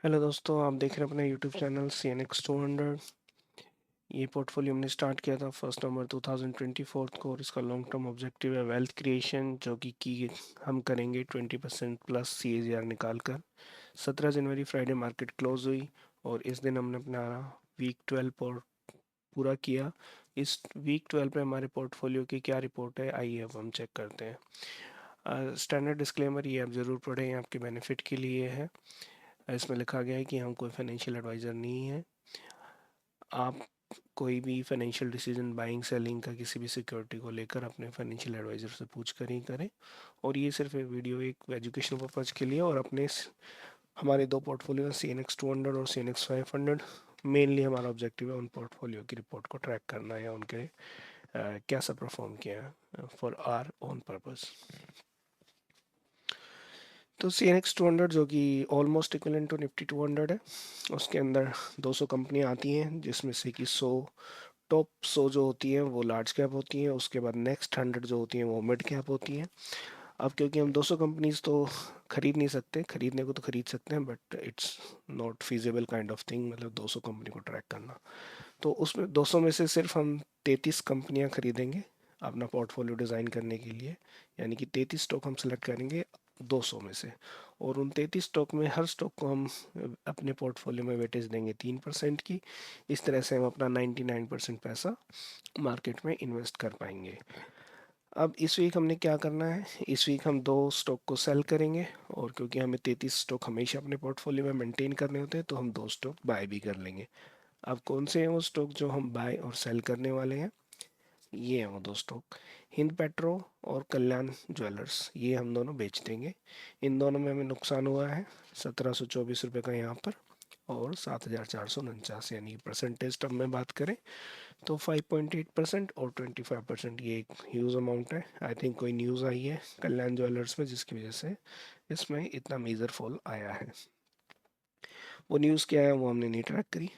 Hello दोस्तों, आप देख रहे हैं अपना यूट्यूब चैनल CNX 200। ये पोर्टफोलियो हमने स्टार्ट किया था 1 नवंबर 2024 को और इसका लॉन्ग टर्म ऑब्जेक्टिव है वेल्थ क्रिएशन, जो कि हम करेंगे 20% प्लस CAGR निकाल कर। 17 जनवरी फ्राइडे मार्केट क्लोज हुई और इस दिन हमने अपना वीक 12 पूरा किया। इस वीक 12 पे हमारे पोर्टफोलियो की क्या रिपोर्ट है, आइए अब हम चेक करते हैं। स्टैंडर्ड डिस्क्लेमर ये आप ज़रूर पढ़ें, ये आपके बेनिफिट के लिए है। इसमें लिखा गया है कि हम कोई फाइनेंशियल एडवाइज़र नहीं है। आप कोई भी फाइनेंशियल डिसीजन बाइंग सेलिंग का किसी भी सिक्योरिटी को लेकर अपने फाइनेंशियल एडवाइज़र से पूछ कर ही करें। और ये सिर्फ एक वीडियो एक एजुकेशनल पर्पज़ के लिए और हमारे दो पोर्टफोलियो CNX 200 और CNX 500। मेनली हमारा ऑब्जेक्टिव है उन पोर्टफोलियो की रिपोर्ट को ट्रैक करना या उनके कैसा परफॉर्म किया है फॉर आर ओन पर्पज़। तो CNX 200 जो कि ऑलमोस्ट इक्वलेंट टू निफ्टी 200 है, उसके अंदर 200 कंपनियां आती हैं, जिसमें से कि 100 टॉप 100 जो होती हैं वो लार्ज कैप होती हैं। उसके बाद नेक्स्ट 100 जो होती हैं वो मिड कैप होती हैं। अब क्योंकि हम 200 कंपनीज तो खरीद नहीं सकते, खरीदने को तो खरीद सकते हैं but it's not feasible kind of thing, मतलब 200 कंपनी को ट्रैक करना। तो उसमें 200 में से सिर्फ हम 33 कंपनियां खरीदेंगे अपना पोर्टफोलियो डिज़ाइन करने के लिए। यानी कि 33 स्टॉक हम सेलेक्ट करेंगे 200 में से, और उन 33 स्टॉक में हर स्टॉक को हम अपने पोर्टफोलियो में वेटेज देंगे 3% की। इस तरह से हम अपना 99% पैसा मार्केट में इन्वेस्ट कर पाएंगे। अब इस वीक हमने क्या करना है, इस वीक हम 2 स्टॉक को सेल करेंगे, और क्योंकि हमें 33 स्टॉक हमेशा अपने पोर्टफोलियो में मेंटेन करने होते हैं तो हम 2 स्टॉक बाय भी कर लेंगे। अब कौन से हैं वो स्टॉक जो हम बाय और सेल करने वाले हैं? ये हैं वो 2 स्टॉक, हिंद पेट्रो और कल्याण ज्वेलर्स। ये हम दोनों बेच देंगे। इन दोनों में हमें नुकसान हुआ है 1724 रुपये का यहाँ पर, और 7449, यानी परसेंटेज टर्म में बात करें तो 5.8% और 25%। ये एक ह्यूज अमाउंट है। आई थिंक कोई न्यूज़ आई है कल्याण ज्वेलर्स में जिसकी वजह से इसमें इतना मेजर फॉल आया है। वो न्यूज़ क्या है वो हमने नहीं ट्रैक करी।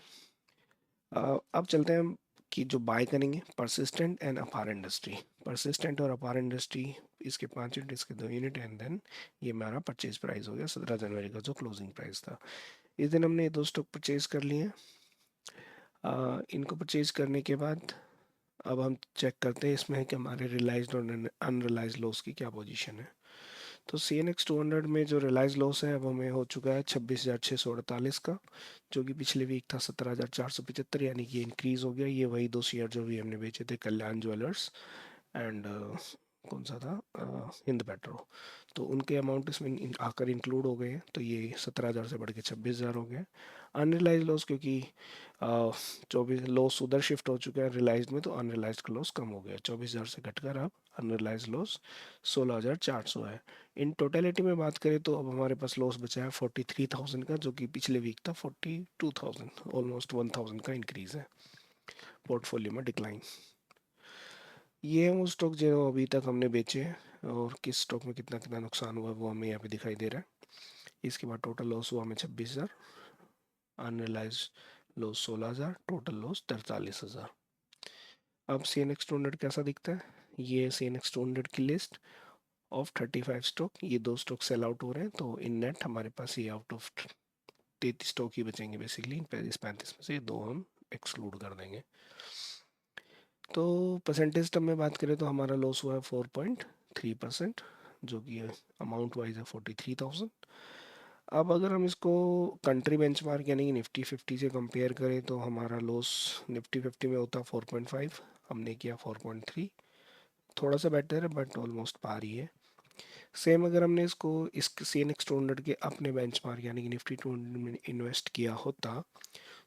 अब चलते हैं हम कि जो बाय करेंगे परसिस्टेंट एंड अपार इंडस्ट्री। परसिस्टेंट और अपार इंडस्ट्री, इसके 5 यूनिट, इसके 2 यूनिट, एंड देन ये हमारा परचेज प्राइस हो गया 17 जनवरी का जो क्लोजिंग प्राइस था। इस दिन हमने ये 2 स्टॉक परचेज कर लिए हैं। इनको परचेज करने के बाद अब हम चेक करते हैं इसमें है कि हमारे रियलाइज्ड और अनरियलाइज्ड लॉस की क्या पोजीशन है। तो CNX 200 में जो रियलाइज लॉस है अब हमें हो चुका है 26,648 का, जो कि पिछले वीक था 17,475, यानी कि इंक्रीज हो गया। ये वही 2 शेयर जो भी हमने बेचे थे, कल्याण ज्वेलर्स एंड कौन सा था, हिंद पेट्रो। तो उनके अमाउंट इसमें आकर इंक्लूड हो गए हैं, तो ये 17,000 से बढ़ के 26,000 हो गया। अनरियलाइज लॉस क्योंकि 24 लॉस उधर शिफ्ट हो चुका है रियलाइज में, तो अनरियलाइज का लॉस कम हो गया, 24,000 से घटकर अब अनरियलाइज लॉस 16,400 है। इन टोटलिटी में बात करें तो अब हमारे पास लॉस बचा है 43,000 का, जो कि पिछले वीक था 42,000, ऑलमोस्ट 1,000 का इंक्रीज है पोर्टफोलियो में डिक्लाइन। ये है वो स्टॉक जो अभी तक हमने बेचे हैं, और किस स्टॉक में कितना कितना नुकसान हुआ वो हमें यहाँ पे दिखाई दे रहा है। इसके बाद टोटल लॉस हुआ हमें 26,000, अनरियलाइज लॉस 16,000, टोटल लॉस 43,000। अब CNX 200 कैसा दिखता है, ये CNX 200 की लिस्ट ऑफ 35 स्टॉक। ये 2 स्टॉक सेल आउट हो रहे हैं, तो इन नेट हमारे पास ये आउट ऑफ 33 स्टॉक ही बचेंगे बेसिकली। इस 35 में से 2 हम एक्सक्लूड कर देंगे। तो परसेंटेज टर्म में बात करें तो हमारा लॉस हुआ है 4.3%, जो कि अमाउंट वाइज है 43,000। अब अगर हम इसको कंट्री बेंचमार्क यानी कि निफ्टी 50 से कंपेयर करें तो हमारा लॉस निफ्टी 50 में होता 4.5, हमने किया 4.3। थोड़ा सा बेटर है बट ऑलमोस्ट पार ही है। सेम अगर हमने इसको इस CNX 200 के अपने बेंचमार्क यानी कि निफ्टी 200 में इन्वेस्ट किया होता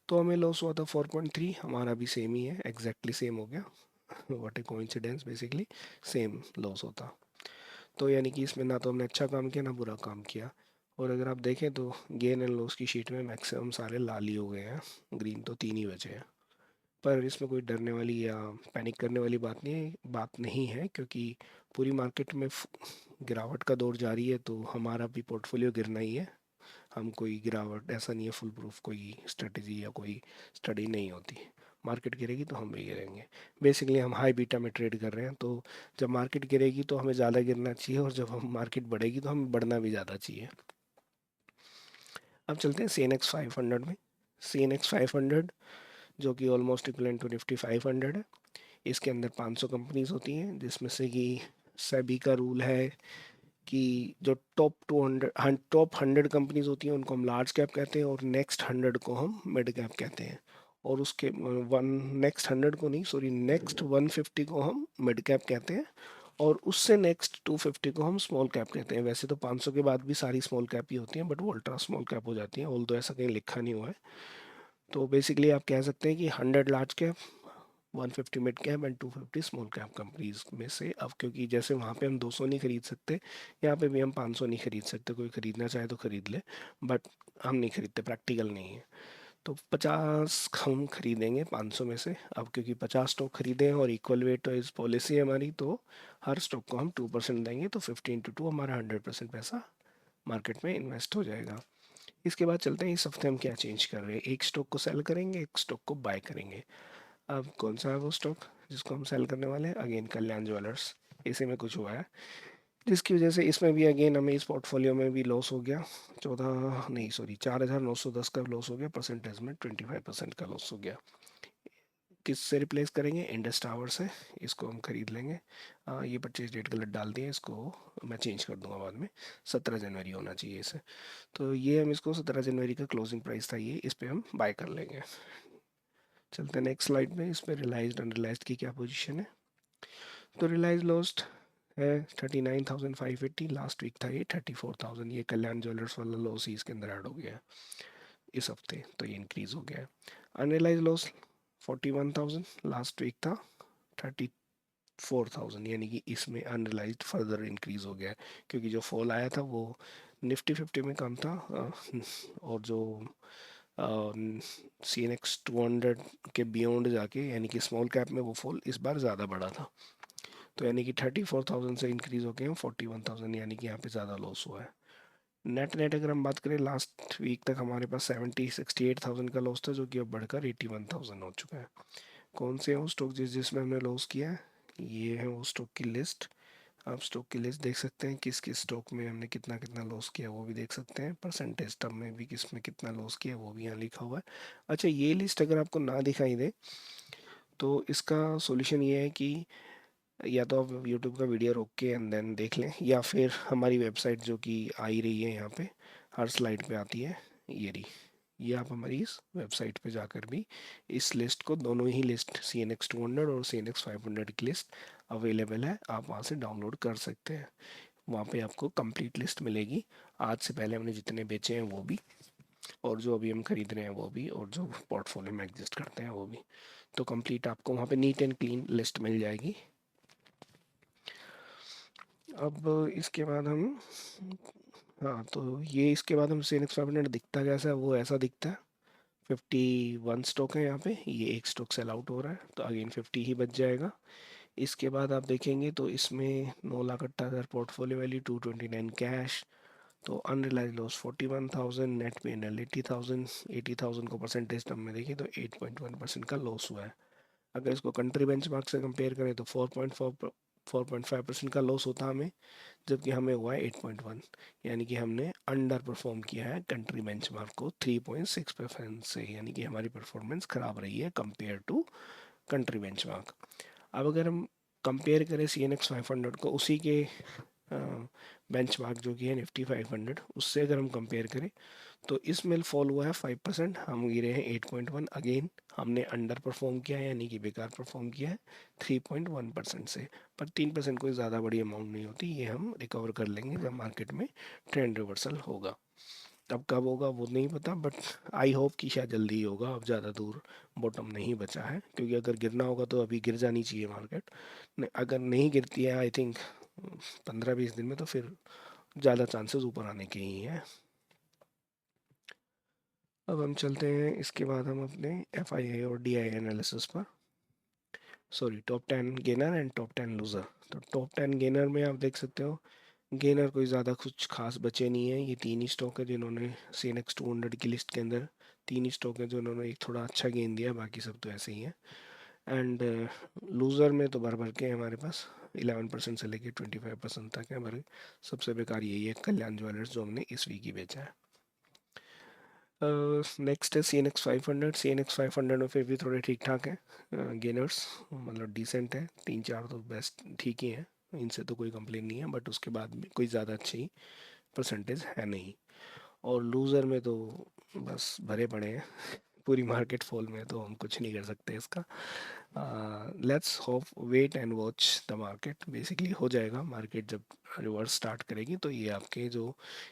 तो हमें लॉस हुआ था 4.3, हमारा भी सेम ही है, एग्जैक्टली सेम हो गया। What A coincidence, basically same loss होता। तो यानी कि इसमें ना तो हमने अच्छा काम किया ना बुरा काम किया। और अगर आप देखें तो गेन एंड लॉस की शीट में मैक्सिमम सारे लाल ही हो गए हैं, ग्रीन तो 3 ही बचे हैं। पर इसमें कोई डरने वाली या पैनिक करने वाली बात नहीं है, क्योंकि पूरी मार्केट में गिरावट का दौर जारी है, तो हमारा भी पोर्टफोलियो गिरना ही है। हम कोई गिरावट ऐसा नहीं है, फुल प्रूफ कोई स्ट्रेटजी या कोई स्टडी नहीं होती। मार्केट गिरेगी तो हम भी गिरेंगे। बेसिकली हम हाई बीटा में ट्रेड कर रहे हैं, तो जब मार्केट गिरेगी तो हमें ज़्यादा गिरना चाहिए, और जब हम मार्केट बढ़ेगी तो हमें बढ़ना भी ज़्यादा चाहिए। अब चलते हैं सी एन एक्स 500 में। सी एन एक्स 500 जो कि ऑलमोस्ट इक्वलेंट टू निफ्टी 500 है। इसके अंदर 500 कंपनीज होती हैं, जिसमें से कि सेबी का रूल है कि जो टॉप 100 कंपनीज होती हैं उनको हम लार्ज कैप कहते हैं, और नेक्स्ट 100 को हम मिड कैप कहते हैं। और उसके वन नेक्स्ट 100 को नहीं, सॉरी, नेक्स्ट 150 को हम मिड कैप कहते हैं, और उससे नेक्स्ट 250 को हम स्मॉल कैप कहते हैं। वैसे तो 500 के बाद भी सारी स्मॉल कैप ही होती हैं, बट वो अल्ट्रा स्मॉल कैप हो जाती हैं, ऑल्दो ऐसा कहीं लिखा नहीं हुआ है। तो बेसिकली आप कह सकते हैं कि 100 large cap, 150 mid cap and 250 small cap companies में से। अब क्योंकि जैसे वहाँ पे हम 200 नहीं खरीद सकते, यहाँ पे भी हम 500 नहीं खरीद सकते। कोई खरीदना चाहे तो खरीद ले, बट हम नहीं खरीदते, प्रैक्टिकल नहीं है। तो 50 हम खरीदेंगे 500 में से। अब क्योंकि 50 स्टॉक खरीदे हैं और इक्वल वेट इस पॉलिसी है हमारी, तो हर स्टॉक को हम 2% देंगे, तो 15 × 2 हमारा 100% पैसा मार्केट में इन्वेस्ट हो जाएगा। इसके बाद चलते हैं इस हफ्ते हम क्या चेंज कर रहे हैं। एक स्टॉक को सेल करेंगे, एक स्टॉक को बाय करेंगे। अब कौन सा है वो स्टॉक जिसको हम सेल करने वाले हैं? अगेन कल्याण ज्वेलर्स। इसी में कुछ हुआ है जिसकी वजह से इसमें भी अगेन हमें इस पोर्टफोलियो में भी लॉस हो गया। 14 नहीं, सॉरी, 4,910 का लॉस हो गया। परसेंटेज में 25% का लॉस हो गया। किससे रिप्लेस करेंगे? इंडस टावर से। इसको हम खरीद लेंगे। ये परचेज डेट गलत डाल दिए, इसको मैं चेंज कर दूंगा बाद में। 17 जनवरी होना चाहिए इसे। तो ये हम इसको 17 जनवरी का क्लोजिंग प्राइस था ये, इस पे हम बाय कर लेंगे। चलते हैं नेक्स्ट स्लाइड में। इस पे रिलाइज्ड अनरिलाइज्ड की क्या पोजीशन है। तो रिलाइज लॉस्ट है 39,580। लास्ट वीक था ये 34,000। ये कल्याण ज्वेलर्स वाला लॉस ही इसके अंदर ऐड हो गया है इस हफ्ते, तो ये इंक्रीज हो गया है। अनरिलाइज लॉस 41,000, लास्ट वीक था 34,000, यानी कि इसमें अनरिलाइज्ड फर्दर इंक्रीज हो गया है, क्योंकि जो फॉल आया था वो निफ्टी 50 में कम था, और जो सी एन एक्स 200 के बियॉन्ड जाके, यानी कि स्मॉल कैप में वो फॉल इस बार ज़्यादा बड़ा था। तो यानी कि 34,000 से इंक्रीज हो गए हैं 41,000, यानी कि यहाँ पे ज़्यादा लॉस हुआ है। नेट नेट अगर हम बात करें, लास्ट वीक तक हमारे पास 68,000 का लॉस था, जो कि अब बढ़कर 81,000 हो चुका है। कौन से हैं वो स्टॉक जिसमें हमने लॉस किया है? ये है वो स्टॉक की लिस्ट। आप स्टॉक की लिस्ट देख सकते हैं, किस किस स्टॉक में हमने कितना कितना लॉस किया वो भी देख सकते हैं। परसेंटेज टर्म में भी किस में कितना लॉस किया वो भी यहाँ लिखा हुआ है। अच्छा, ये लिस्ट अगर आपको ना दिखाई दे तो इसका सॉल्यूशन ये है कि या तो आप यूट्यूब का वीडियो रोक के एंड देन देख लें, या फिर हमारी वेबसाइट जो कि आ ही रही है यहाँ पे, हर स्लाइड पे आती है, ये रही। ये आप हमारी इस वेबसाइट पे जाकर भी इस लिस्ट को, दोनों ही लिस्ट, सी एन एक्स 200 और सी एन एक्स 500 की लिस्ट अवेलेबल है, आप वहाँ से डाउनलोड कर सकते हैं। वहाँ पे आपको कंप्लीट लिस्ट मिलेगी, आज से पहले हमने जितने बेचे हैं वो भी, और जो अभी हम खरीद रहे हैं वो भी, और जो पोर्टफोलियो में एग्जिस्ट करते हैं वो भी। तो कंप्लीट आपको वहाँ पे नीट एंड क्लीन लिस्ट मिल जाएगी। अब इसके बाद हम, हाँ, तो ये इसके बाद हम सी एन एक्स 500 दिखता कैसा है, वो ऐसा दिखता है। 51 स्टॉक है यहाँ पे, ये एक स्टॉक सेल आउट हो रहा है, तो अगेन 50 ही बच जाएगा। इसके बाद आप देखेंगे तो इसमें 9,68,000 पोर्टफोलियो वैल्यू, 229 कैश, तो अनरिलाइज लॉस 41,000, नेट P&L 80,000। 80,000 को परसेंटेज टर्म में देखिए तो 8.1% का लॉस हुआ है। अगर इसको कंट्री बेंचमार्क से कंपेयर करें तो 4.5% का लॉस होता हमें, जबकि हमें हुआ है 8.1, यानी कि हमने अंडर परफॉर्म किया है कंट्री बेंचमार्क को 3.6% से, यानी कि हमारी परफॉर्मेंस खराब रही है कंपेयर टू कंट्री बेंचमार्क। अब अगर हम कंपेयर करें सी एन एक्स 500 को उसी के बेंचमार्क जो कि है निफ्टी 500, उससे अगर हम कंपेयर करें तो इसमें फॉल हुआ है 5%, हम गिरे हैं 8.1। अगेन हमने अंडर परफॉर्म किया है, यानी कि बेकार परफॉर्म किया है 3.1% से। पर 3% कोई ज़्यादा बड़ी अमाउंट नहीं होती, ये हम रिकवर कर लेंगे जब मार्केट में ट्रेंड रिवर्सल होगा। अब कब होगा वो नहीं पता, बट आई होप कि शायद जल्दी ही होगा। अब ज़्यादा दूर बॉटम नहीं बचा है, क्योंकि अगर गिरना होगा तो अभी गिर जानी चाहिए मार्केट। अगर नहीं गिरती है, आई थिंक 15-20 दिन में, तो फिर ज़्यादा चांसेस ऊपर आने के ही हैं। अब हम चलते हैं इसके बाद हम अपने एफ आई आई और डी आई एनालिसिस पर। Sorry, top 10 gainer and top 10 loser. तो टॉप 10 गेनर में आप देख सकते हो, गेनर कोई ज़्यादा कुछ खास बचे नहीं है। ये तीन ही स्टॉक है जिन्होंने सी एन एक्स 200 की लिस्ट के अंदर, तीन ही स्टॉक है जिन्होंने एक थोड़ा अच्छा गेन दिया, बाकी सब तो ऐसे ही हैं। एंड लूज़र में तो भर भर के हैं हमारे पास, 11% से लेके 25% तक है हमारे। सबसे बेकार यही है कल्याण ज्वेलर्स, जो हमने इस वीक ही बेचा है। नेक्स्ट है CNX 500। CNX 500 में फिर भी थोड़े ठीक ठाक है गेनर्स, मतलब डिसेंट है, तीन चार तो बेस्ट ठीक ही है, इनसे तो कोई कंप्लेन नहीं है, बट उसके बाद भी कोई ज़्यादा अच्छी परसेंटेज है नहीं। और लूज़र में तो बस भरे पड़े हैं पूरी मार्केट फॉल में, तो हम कुछ नहीं कर सकते इसका। Let's hope, wait and watch the market. Basically हो जाएगा मार्केट जब रिवर्स स्टार्ट करेगी तो ये आपके जो,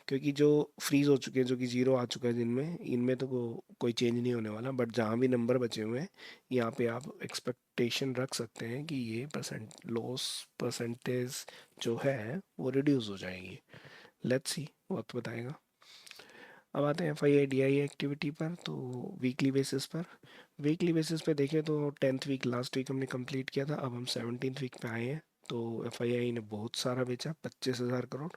क्योंकि जो फ्रीज हो चुके हैं, जो कि जीरो आ चुका है जिनमें, इनमें तो कोई चेंज नहीं होने वाला, बट जहाँ भी नंबर बचे हुए हैं यहाँ पे आप एक्सपेक्टेशन रख सकते हैं कि ये लॉस परसेंटेज जो है वो रिड्यूस हो जाएगी। लेट्स सी, वक्त बताएगा। अब आते हैं FII DI एक्टिविटी पर। तो वीकली बेसिस पर, वीकली बेसिस पे देखें तो 10th वीक लास्ट वीक हमने कंप्लीट किया था, अब हम 17th वीक पे आए हैं। तो FII ने बहुत सारा बेचा, 25,000 करोड़।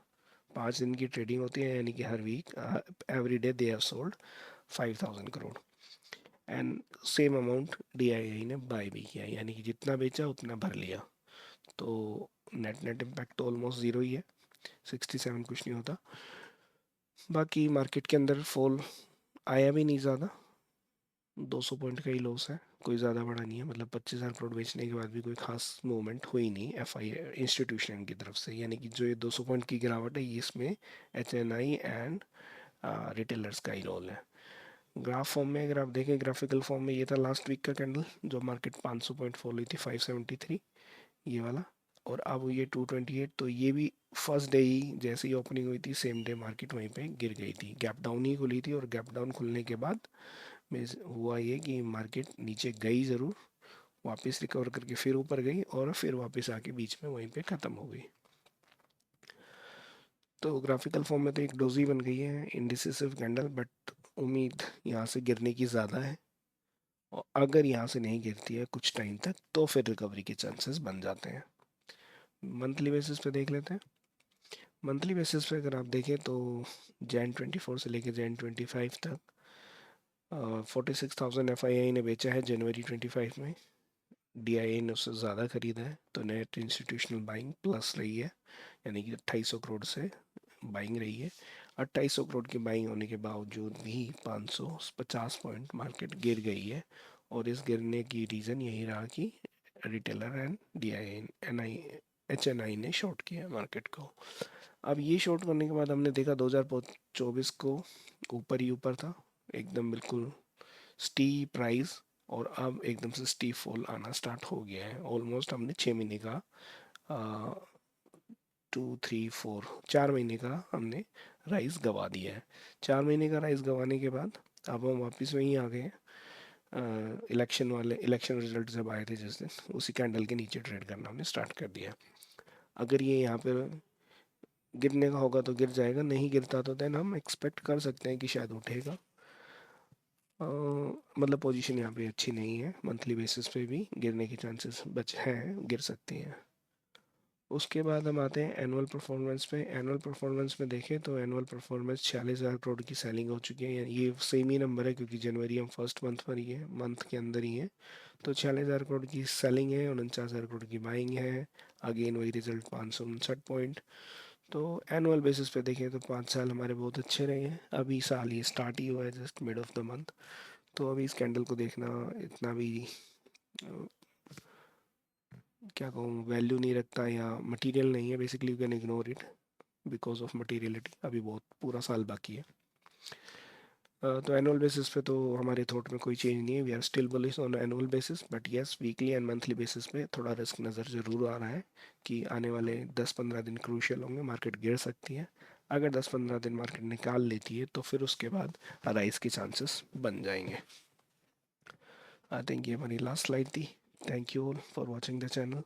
5 दिन की ट्रेडिंग होती है, यानी कि हर week every day they have sold 5,000 crore. And same amount DII ने बाय भी किया, यानी कि जितना बेचा उतना भर लिया। तो नेट नेट इम्पैक्ट तो ऑलमोस्ट ज़ीरो ही है, 67 कुछ नहीं होता। बाकी मार्केट के अंदर फॉल आया भी नहीं ज़्यादा, 200 पॉइंट का ही लॉस है, कोई ज़्यादा बड़ा नहीं है, मतलब 25,000 करोड़ बेचने के बाद भी कोई खास मूवमेंट हुई नहीं FI इंस्टीट्यूशन की तरफ से। यानी कि जो ये 200 पॉइंट की गिरावट है ये इसमें HNI एंड रिटेलर्स का ही रोल है। ग्राफ फॉर्म में अगर आप देखें, ग्राफिकल फॉर्म में ये था लास्ट वीक का कैंडल, जो मार्केट 500 पॉइंट फॉल हुई थी, 573, ये वाला। और अब ये 228, तो ये भी फर्स्ट डे ही जैसे ही ओपनिंग हुई थी सेम डे मार्केट वहीं पे गिर गई थी, गैप डाउन ही खुली थी, और गैप डाउन खुलने के बाद में हुआ ये कि मार्केट नीचे गई ज़रूर, वापस रिकवर करके फिर ऊपर गई, और फिर वापस आके बीच में वहीं पे ख़त्म हो गई। तो ग्राफिकल फॉर्म में तो एक डोजी बन गई है, इंडिसिसिव कैंडल, बट उम्मीद यहाँ से गिरने की ज़्यादा है, और अगर यहाँ से नहीं गिरती है कुछ टाइम तक तो फिर रिकवरी के चांसेस बन जाते हैं। मंथली बेसिस पे देख लेते हैं। मंथली बेसिस पे अगर आप देखें तो Jan 24 से लेकर Jan 25 तक 46,000 FII ने बेचा है January 25 में। DII ने उससे ज़्यादा खरीदा है, तो नेट इंस्टीट्यूशनल बाइंग प्लस रही है, यानी कि 2,200 करोड़ से बाइंग रही है। 2,200 करोड़ की बाइंग होने के बावजूद भी 550 पॉइंट मार्केट गिर गई है, और इस गिरने की रीज़न यही रहा कि रिटेलर एंड HNI ने शॉर्ट किया मार्केट को। अब ये शॉर्ट करने के बाद हमने देखा 2024 को ऊपर ही ऊपर था, एकदम बिल्कुल स्टीप प्राइस, और अब एकदम से स्टीप फॉल आना स्टार्ट हो गया है। ऑलमोस्ट हमने 6 महीने का 2 3 4 4 महीने का हमने राइस गवा दिया है। 4 महीने का राइस गवाने के बाद अब हम वापस वहीं आ गए हैं। इलेक्शन रिजल्ट जब आए थे जिस दिन, उसी कैंडल के नीचे ट्रेड करना हमने स्टार्ट कर दिया। अगर ये यहाँ पे गिरने का होगा तो गिर जाएगा, नहीं गिरता तो देन हम एक्सपेक्ट कर सकते हैं कि शायद उठेगा। मतलब पोजीशन यहाँ पे अच्छी नहीं है, मंथली बेसिस पे भी गिरने के चांसेस बच हैं, गिर सकती हैं। उसके बाद हम आते हैं एनुअल परफॉर्मेंस पे। एनुअल परफॉर्मेंस में देखें तो एनुअल परफॉर्मेंस 46,000 करोड़ की सेलिंग हो चुकी है, ये सेम ही नंबर है क्योंकि जनवरी हम फर्स्ट मंथ पर ही है, मंथ के अंदर ही है। तो 46,000 करोड़ की सेलिंग है, 49,000 करोड़ की बाइंग है। अगेन वही रिजल्ट, 559 पॉइंट। तो एनुअल बेसिस पे देखें तो 5 साल हमारे बहुत अच्छे रहे हैं, अभी साल ये स्टार्ट ही हुआ है, just mid of the month. तो अभी इस कैंडल को देखना इतना भी क्या कहूँ, वैल्यू नहीं रखता या मटेरियल नहीं है, basically you can ignore it because of materiality. अभी बहुत पूरा साल बाकी है। तो एनुअल बेसिस पे तो हमारे थॉट में कोई चेंज नहीं है, we are still bullish on annual basis, but yes weekly and monthly basis पे थोड़ा रिस्क नज़र ज़रूर आ रहा है कि आने वाले 10-15 दिन क्रूशियल होंगे, मार्केट गिर सकती है। अगर 10-15 दिन मार्केट निकाल लेती है तो फिर उसके बाद राइज के चांसेस बन जाएंगे। आई थिंक ये हमारी लास्ट स्लाइड थी। Thank you all for watching the channel.